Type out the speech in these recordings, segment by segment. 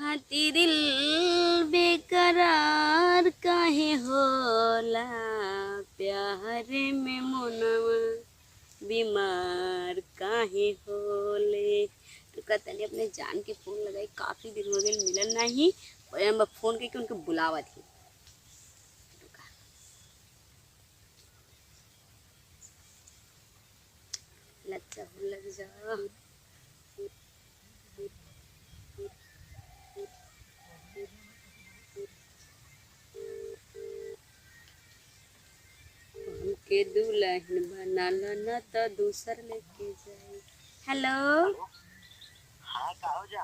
खातिर दिल बेकरार काहे होला, प्यार में मनवा बीमार काहे होले। तो कहतनी अपने जान के फोन लगाई, काफी दिन हो गए मिलन नहीं, हम फोन करके उनको बुलावा थी। लग जा के दुल्हन बनाला न तो दूसर लेके जाए। हेलो। हाँ कहो जा।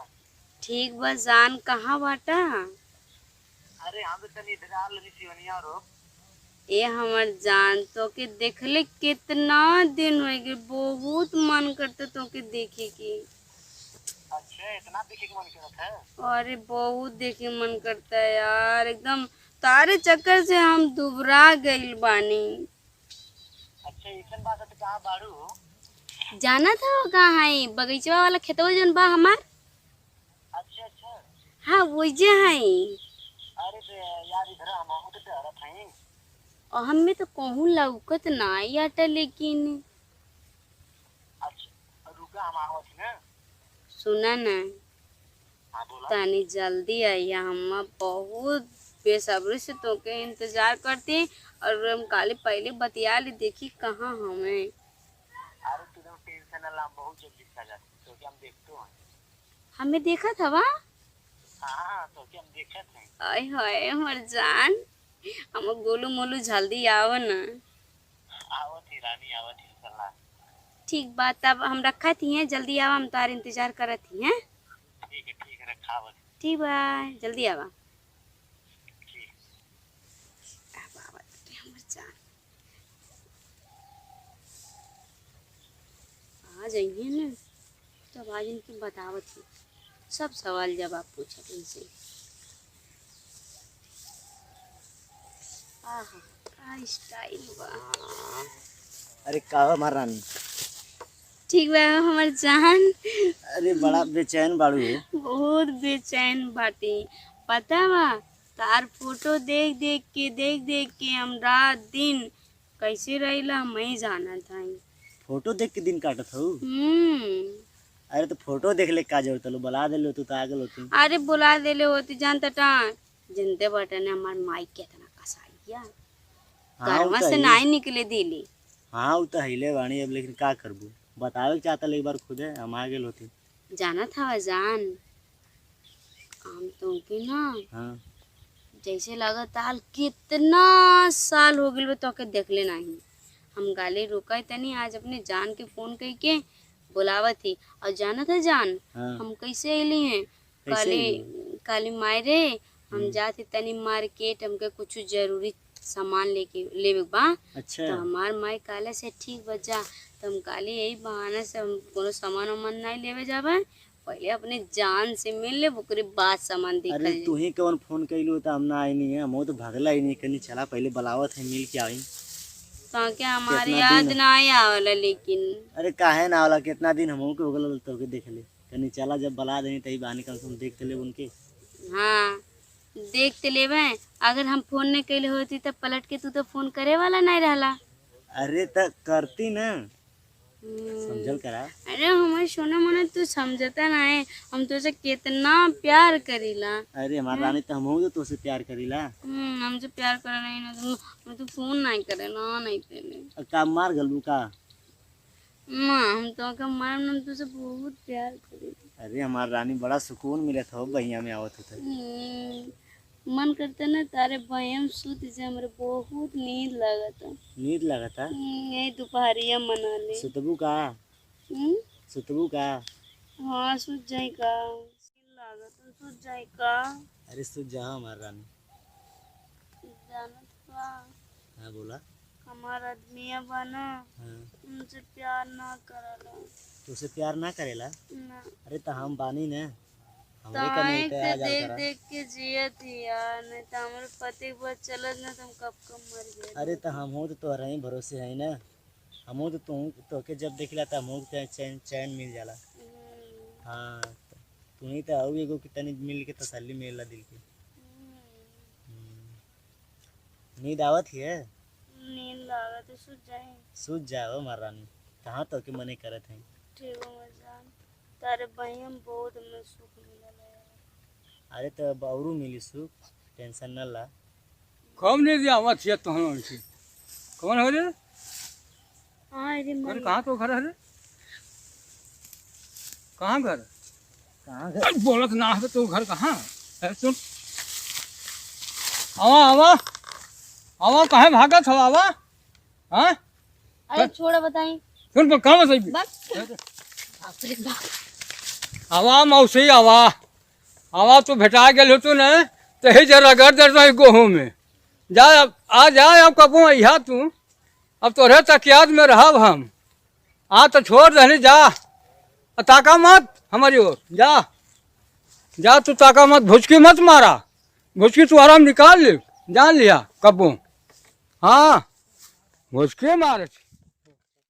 ठीक बा जान, कहाँ बाटा? अरे हम तो तनी इधर आ लनी सिवनिया रो। ए हमर जान, तो के देखले कितना दिन हो गए, बहुत मन करता तो के देखे की। अच्छा इतना देखे के मन करत है? अरे बहुत देखे मन करता है यार, एकदम तारे चक्कर से हम दुबरा गइल बानी। अच्छा इसन बात है तो कहाँ बाड़ू? जाना था वो कहाँ है, बगीचा वाला खेतवा जन बा हमार। अच्छा अच्छा। हाँ वही है। अरे तो यार इधर हम तो टहरत हई। और हमें तो कहूँ लौकत नाई आटा, लेकिन अच्छा रुका हम आवत ही ना। सुना ना, हाँ बोला। तानी जल्दी आई, हम बहुत बेसब्री से तो के इंतजार करते। और हम काले पहले बतिया ली, देखी कहाँ हमें। अरे तू तो टेंशन ना ला, बहुत जल्दी आ जाती तो क्या हम देखते हैं। हमें देखा था वा। हाँ तो क्या हम देखत हैं। आय हाय हमर जान, हम गोलू मोलू जल्दी आओ ना। आवत ही रानी आवत ही सलाह। ठीक बात, तब हम रखा थी हैं, जल्दी आवा, हम तार इंतजार करत थी हैं। ठीक है रखा आवत। ठीक बा, जल्दी आवा। ठीक। अब आवत बाटे हमर जान, आ जाइए ना। तब आज इनकी बतावत थी, सब सवाल जवाब पूछत इनसे। आहा का स्टाइल बा। अरे कहो महारानी। ठीक बा हमर जान। अरे बड़ा बेचैन बाड़ू है। बहुत बेचैन बाटे, पता बा तार फोटो देख देख के हम रात दिन कैसे रहिला मैं जाना था। फोटो देख के दिन काटत हो? अरे तो फोटो देख ले का जरूरत लो, बुला देलो तू तो आ गेलो तू। अरे बुला देले होती, जानता टा जनते बटन हमार माई कितना कसाइया, हाँ घरवा से नहीं निकले दिली। हाँ वो तो हिले बाणी, अब लेकिन का करबू, बतावे चाहता एक बार खुद है हम आ गेल होती। जाना था जान, हम तो के ना हाँ जैसे लगताल कितना साल हो गए तो के देखले नहीं। हम गाली रुका तनी, आज अपने जान के फोन करके बुलावा थी। और जाना था जान, हाँ। हम कैसे अली हैं? काली काली मायरे हम जाते तनी मार्केट, हमके कुछ जरूरी सामान लेके लेवे बा। अच्छा तो हमार माई काले से ठीक बजा, तो हम काली यही बहाने से हम कोनो सामान वामान नहीं लेवे जाबे, पहले अपने जान से मिल ले, ओकरे बाद सामान देखल अरे जाए। तू ही कौन फोन कैलू तो हम ना आई नहीं है, हम तो भागला ही नहीं कहीं, चला पहले बुलावत है मिल के आई। ताकि हमारी कितना याद दिन? ना आवला, लेकिन अरे काहे ना वाला, कितना दिन हम के हो गल तो के देख ले कहीं, चला जब बुला देनी तही बहाने कम से कम देख ले उनके। हाँ देख ते लेवे। अगर हम फोन नहीं कैले होती तब पलट के तू तो फोन करे वाला नहीं रहला। अरे तो करती ना, हम्म, समझल करा। अरे हमारे सोना मोना तू समझता ना है, हम तुझसे कितना प्यार करीला। अरे हमारा रानी तो हम तो तुझसे प्यार करीला। हमसे प्यार करे नहीं ना तो फोन नहीं करे ना, नहीं तेरे का मार गलू का? माँ हम तो का मार, हम तुझसे बहुत प्यार करी। अरे हमारा रानी बड़ा सुकून मिले था बहिया में आवत होता। मन करता ना तारे भयम सुत से, हमरे बहुत नींद लगता। नींद लगता? यही दोपहरिया मना ले। सुतबू का? हम्म? सुतबू का? हाँ सुत जाई का, लागत सुत जाई का। अरे सुत जा हमारा रानी। जानत बा हाँ बोला। हमार आदमिया बना हाँ उनसे प्यार ना करला तुझसे प्यार ना करेला? ना। अरे तो हम बानी ना, हमरे का ताए नहीं के आ जाल देख करा। देख के जियत ही यार, नहीं तो हमारे पति के बाद चलत ना तो हम कब कब मर गए। अरे तो हम हो तो तोहरा ही भरोसे है ना, हम हो तो तू तो के जब देखला तो हम चैन चैन मिल जाला। हाँ तू ही तो आओ एगो कि तनी मिल के तसल्ली मिलला दिल के। नींद आवत है? नींद लागत है, सो जाए। सूझ जाओ महारानी, कहाँ तो के मने करत है। ठीक हो मजान, तारे बहिम बहुत में सुख मिलल है। अरे तो अब औरू मिली सुख, टेंशन न ला। कौन नहीं दिया आवत है तो हम से कौन हो रे? हाँ रे घर मन कहाँ तो घर है रे? कहाँ घर? कहाँ अरे बोलत ना है तो घर कहाँ है? सुन आवा आवा आवा, कहाँ भागत हो आवा? हाँ अरे छोड़ा बताई सुन पर कहाँ सही बस। बाप रे बाप। आवा मौसी आवा आवा, तो भेटा गेल हो तो न तो ही जरा कर दे गोहूँ में जा। आ जा अब कबू अहिया तू, अब तोरे तकियात में रहब हम। आ तो छोड़ रही जा, ताका मत हमारी ओर, जा जा तू ताका मत, भुचकी मत मारा, भुचकी तू आराम निकाल ले, जान लिया कबू। हाँ भुचकी मारे